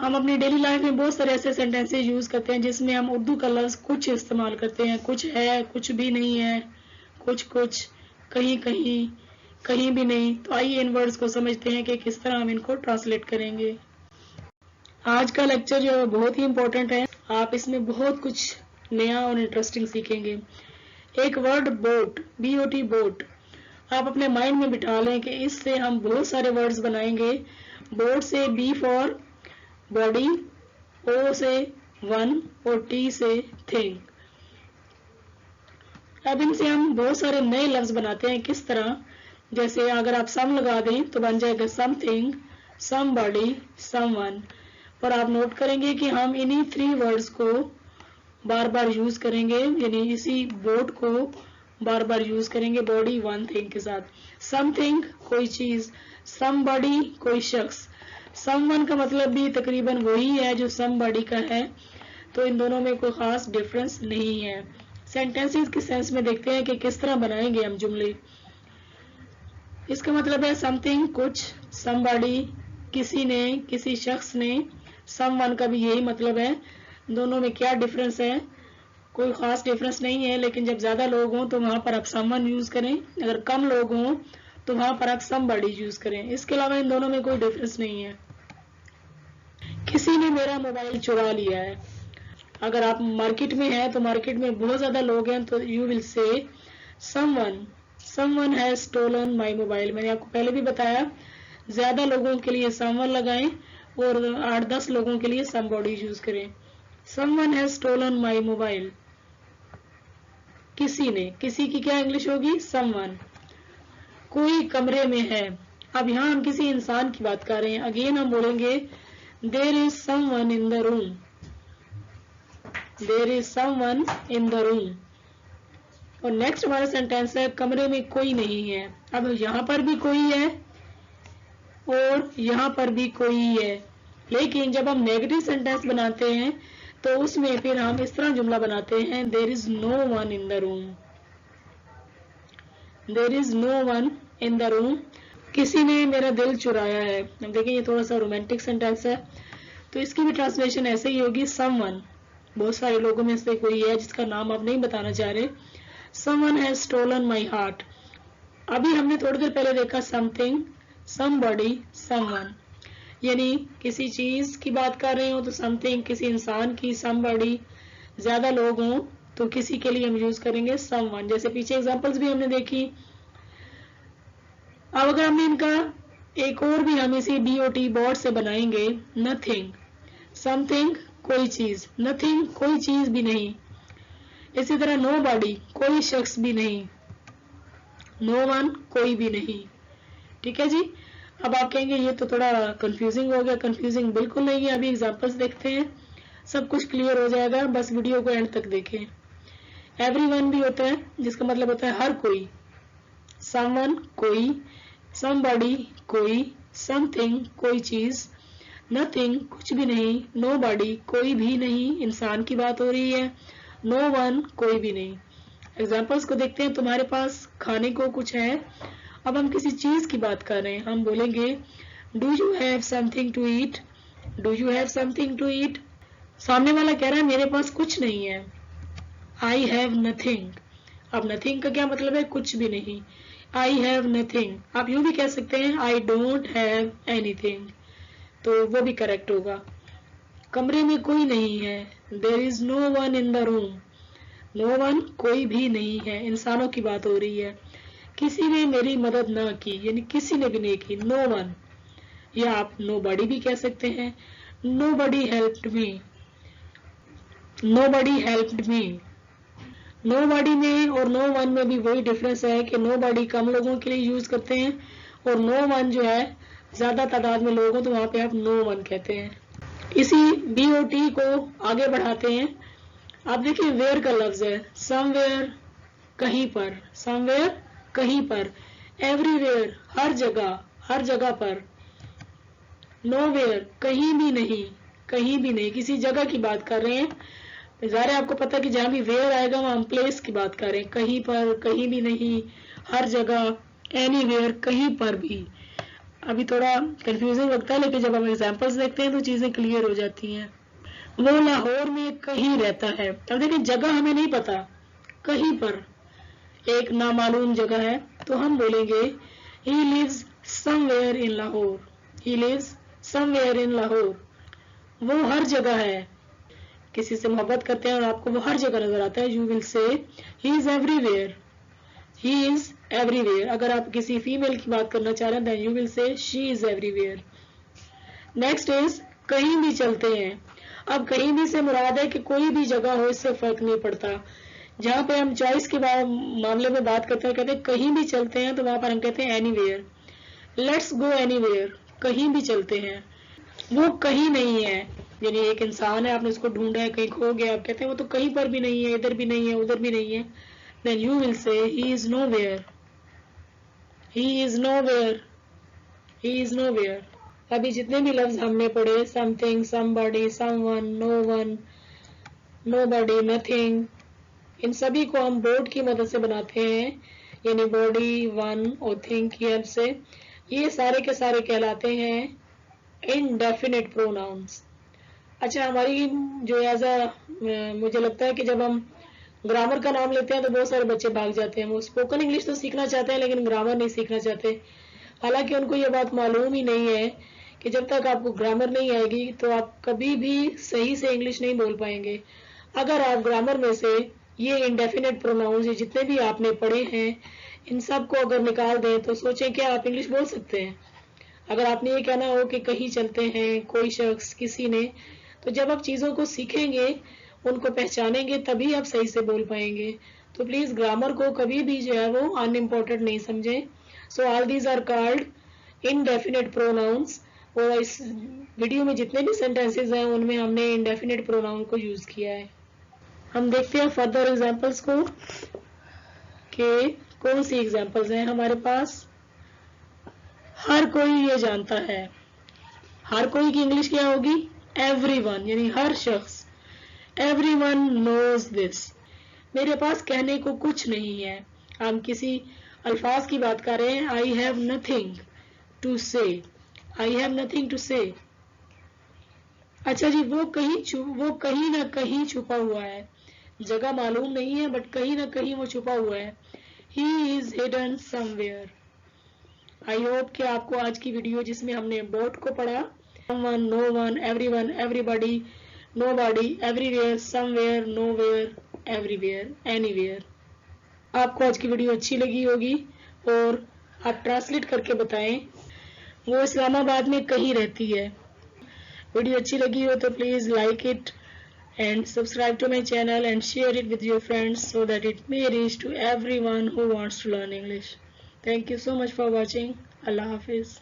ہم اپنی daily life میں بہت سارے ایسے سینٹینسز یوز کرتے ہیں جس میں ہم اردو کا لفظ کچھ استعمال کرتے ہیں. کچھ ہے، کچھ بھی نہیں ہے، کچھ کچھ، کہیں کہیں، کہیں بھی نہیں. تو آئیے ان ورڈز کو سمجھتے ہیں کہ کس طرح ہم ان کو ٹرانسلیٹ کریں گے. آج کا لیکچر جو ہے بہت ہی امپورٹنٹ ہے. آپ اس میں بہت کچھ نیا اور انٹرسٹنگ سیکھیں گے. ایک ورڈ بوٹ، BOT بوٹ، آپ اپنے مائنڈ میں بٹھا لیں کہ اس سے ہم بہت سارے ورڈز بنائیں گے. بوٹ سے B فار باڈی، O سے ون اور T سے تھنگ. اب ان سے ہم بہت سارے نئے لفظ بناتے ہیں. کس طرح؟ جیسے اگر آپ سم لگا دیں تو بن جائے گا something, somebody, someone. اور آپ نوٹ کریں گے کہ ہم انہی 3 ورڈز کو بار بار یوز کریں گے، یعنی اسی بوٹ کو بار بار یوز کریں گے باڈی، ون، تھنگ کے ساتھ. سم تھنگ کوئی چیز، سم باڈی کوئی شخص، سم ون کا مطلب بھی تقریباً وہی ہے جو سم باڈی کا ہے. تو ان دونوں میں کوئی خاص ڈفرنس نہیں ہے. سینٹینسز کے سینس میں دیکھتے ہیں کہ کس طرح بنائیں گے ہم جملے. اس کا مطلب ہے سم تھنگ کچھ، سم باڈی کسی نے، کسی شخص نے، سم ون کا بھی یہی مطلب ہے. دونوں میں کیا ڈفرنس ہے؟ کوئی خاص ڈفرنس نہیں ہے، لیکن جب زیادہ لوگ ہوں تو وہاں پر آپ سم ون یوز کریں. اگر کم لوگ ہوں تو وہاں پر آپ سم باڈی یوز کریں. اس کے علاوہ ان دونوں میں کوئی ڈفرنس نہیں ہے. کسی نے میرا موبائل چرا لیا ہے. اگر آپ مارکیٹ میں ہیں تو مارکیٹ میں بہت زیادہ لوگ ہیں تو یو ول سے some one has stolen my mobile. میں نے آپ کو پہلے بھی بتایا زیادہ لوگوں کے لیے سم ون لگائیں اور 8-10 لوگوں کے لیے سم باڈی یوز کریں. Some one has stolen my mobile. کسی نے، کسی کی کیا انگلش ہوگی؟ Some one. کوئی کمرے میں ہے. اب یہاں ہم کسی انسان کی بات کر رہے ہیں. اگین ہم بولیں گے دیر از سم ون ان دا روم. دیر از سم ون ان دا روم. اور نیکسٹ ہمارا سینٹینس ہے کمرے میں کوئی نہیں ہے. اب یہاں پر بھی کوئی ہے اور یہاں پر بھی کوئی ہے، لیکن جب ہم نیگیٹو سینٹینس بناتے ہیں تو اس میں پھر ہم اس طرح جملہ بناتے ہیں دیر از نو ون ان دا روم. دیر از نو ون ان دا روم. کسی نے میرا دل چرایا ہے. اب دیکھیں یہ تھوڑا سا رومانٹک سینٹینس ہے تو اس کی بھی ٹرانسلیشن ایسے ہی ہوگی سم ون. بہت سارے لوگوں میں سے کوئی ہے جس کا نام آپ نہیں بتانا چاہ رہے. Some one has stolen my heart. ابھی ہم نے تھوڑی دیر پہلے دیکھا some thing, somebody, some one. یعنی کسی چیز کی بات کر رہے ہوں تو سم تھنگ، کسی انسان کی سم باڈی، زیادہ لوگ ہوں تو کسی کے لیے ہم یوز کریں گے سم ون. جیسے پیچھے ایگزامپلس بھی ہم نے دیکھی. اب اگر ہم نے ان کا ایک اور بھی ہم اسی BOT بورڈ سے بنائیں گے نتھنگ. سم تھنگ کوئی چیز، نتھنگ کوئی چیز بھی نہیں. اسی طرح نو باڈی کوئی شخص بھی نہیں، نو ون کوئی بھی نہیں. ٹھیک ہے جی. اب آپ کہیں گے یہ تو تھوڑا کنفیوزنگ ہو گیا. کنفیوزنگ بالکل نہیں ہے. ابھی ایگزامپلس دیکھتے ہیں سب کچھ کلیئر ہو جائے گا. بس ویڈیو کو اینڈ تک دیکھیں. ایوری ون بھی ہوتا ہے جس کا مطلب ہوتا ہے ہر کوئی. سم ون کوئی، سم باڈی کوئی، سم تھنگ کوئی چیز، نتھنگ کچھ بھی نہیں، نو باڈی کوئی بھی نہیں، انسان کی بات ہو رہی ہے، نو ون کوئی بھی نہیں. ایگزامپلس کو دیکھتے ہیں. تمہارے پاس کھانے کو کچھ ہے. اب ہم کسی چیز کی بات کر رہے ہیں. ہم بولیں گے do you have something to eat. Do you have something to eat. سامنے والا کہہ رہا ہے میرے پاس کچھ نہیں ہے. I have nothing. اب نتھنگ کا کیا مطلب ہے؟ کچھ بھی نہیں. I have nothing. آپ یوں بھی کہہ سکتے ہیں I don't have any thing, تو وہ بھی کریکٹ ہوگا. کمرے میں کوئی نہیں ہے. دیر از نو ون ان دا روم. نو ون کوئی بھی نہیں ہے. انسانوں کی بات ہو رہی ہے. کسی نے میری مدد نہ کی، یعنی کسی نے بھی نہیں کی، نو ون. یا آپ نو باڈی بھی کہہ سکتے ہیں. نو باڈی ہیلپڈ می. نو باڈی ہیلپڈ می. نو باڈی میں اور نو ون میں بھی وہی ڈفرنس ہے کہ نو باڈی کم لوگوں کے لیے یوز کرتے ہیں اور نو ون جو ہے زیادہ تعداد میں لوگ ہوں تو وہاں پہ آپ نو ون کہتے ہیں. اسی BOT کو آگے بڑھاتے ہیں. آپ دیکھیں ویئر کا لفظ ہے. سم ویئر کہیں پر، سم ویئر کہیں پر، ایوری ویئر ہر جگہ، ہر جگہ پر. نو ویئر کہیں بھی نہیں، کہیں بھی نہیں، کسی جگہ کی بات کر رہے ہیں. ظاہر ہے آپ کو پتا کہ جہاں بھی ویئر آئے گا وہاں ہم پلیس کی بات کر رہے ہیں. کہیں پر، کہیں بھی نہیں، ہر جگہ، اینی ویئر کہیں پر بھی. ابھی تھوڑا کنفیوزنگ لگتا ہے لیکن جب ہم ایگزامپلس دیکھتے ہیں تو چیزیں کلیئر ہو جاتی ہیں. وہ لاہور میں کہیں رہتا ہے. اب دیکھیں جگہ ہمیں نہیں پتا, کہیں پر ایک نامعلوم جگہ ہے تو ہم بولیں گے he lives somewhere in Lahore. he lives somewhere in Lahore. وہ ہر جگہ ہے. کسی سے محبت کرتے ہیں اور آپ کو وہ ہر جگہ نظر آتا ہے, you will say he is everywhere. he is everywhere. اگر آپ کسی فیمیل کی بات کرنا چاہ رہے ہیں then you will say she is everywhere. next is کہیں بھی چلتے ہیں. اب کہیں بھی سے مراد ہے کہ کوئی بھی جگہ ہو, اس سے فرق نہیں پڑتا. جہاں پہ ہم چوائس کے معاملے میں بات کرتے ہیں کہتے ہیں کہیں بھی چلتے ہیں, تو وہاں پر ہم کہتے ہیں any where. Let's go any where, کہیں بھی چلتے ہیں. وہ کہیں نہیں ہے, یعنی ایک انسان ہے, آپ نے اس کو ڈھونڈا ہے, کہیں کھو گیا, آپ کہتے ہیں وہ تو کہیں پر بھی نہیں ہے, ادھر بھی نہیں ہے, ادھر بھی نہیں ہے. then you will say he is nowhere. he is nowhere. he is nowhere. ابھی جتنے بھی لفظ ہم نے پڑھے, something, somebody, someone, no one, nobody, nothing, ان سبھی کو ہم بورڈ کی مدد سے بناتے ہیں, یعنی باڈی, ون اور تھنگ کی ہیلپ سے. یہ سارے کے سارے کہلاتے ہیں انڈیفینٹ پروناؤنس. اچھا, ہماری جو ایز مجھے لگتا ہے کہ جب ہم گرامر کا نام لیتے ہیں تو بہت سارے بچے بھاگ جاتے ہیں. وہ اسپوکن انگلش تو سیکھنا چاہتے ہیں لیکن گرامر نہیں سیکھنا چاہتے. حالانکہ ان کو یہ بات معلوم ہی نہیں ہے کہ جب تک آپ کو گرامر نہیں آئے گی تو آپ کبھی بھی صحیح سے انگلش نہیں بول پائیں گے. اگر آپ گرامر میں سے یہ انڈیفینٹ پروناؤنس جتنے بھی آپ نے پڑھے ہیں ان سب کو اگر نکال دیں تو سوچیں کہ آپ انگلش بول سکتے ہیں. اگر آپ نے یہ کہنا ہو کہ کہیں چلتے ہیں, کوئی شخص, کسی نے, تو جب آپ چیزوں کو سیکھیں گے, ان کو پہچانیں گے, تبھی آپ صحیح سے بول پائیں گے. تو پلیز گرامر کو کبھی بھی جو ہے وہ ان امپورٹنٹ نہیں سمجھیں. So all these are called indefinite pronouns. اور اس ویڈیو میں جتنے بھی سینٹینسز ہیں ان میں ہم نے انڈیفینٹ پروناؤن کو یوز کیا ہے. ہم دیکھتے ہیں فردر ایگزامپلس کو کہ کون سی ایگزامپلز ہیں ہمارے پاس. ہر کوئی یہ جانتا ہے. ہر کوئی کی انگلش کیا ہوگی؟ ایوری ون, یعنی ہر شخص. ایوری ون نوز دس. میرے پاس کہنے کو کچھ نہیں ہے. ہم کسی الفاظ کی بات کر رہے ہیں. آئی ہیو نتھنگ ٹو سے. آئی ہیو نتھنگ ٹو سے. اچھا جی, وہ کہیں نہ کہیں چھپا ہوا ہے. جگہ معلوم نہیں ہے بٹ کہیں نہ کہیں وہ چھپا ہوا ہے. He is hidden somewhere. I hope کہ آپ کو آج کی ویڈیو جس میں ہم نے بورڈ کو پڑھا, someone, no one, everyone, everybody, nobody, everywhere, somewhere, nowhere, everywhere, anywhere, آپ کو آج کی ویڈیو اچھی لگی ہوگی. اور آپ ٹرانسلیٹ کر کے بتائیں. وہ اسلام آباد میں کہیں رہتی ہے. ویڈیو اچھی لگی ہو تو please like it and subscribe to my channel and share it with your friends so that it may reach to everyone who wants to learn English. Thank you so much for watching. Allah Hafiz.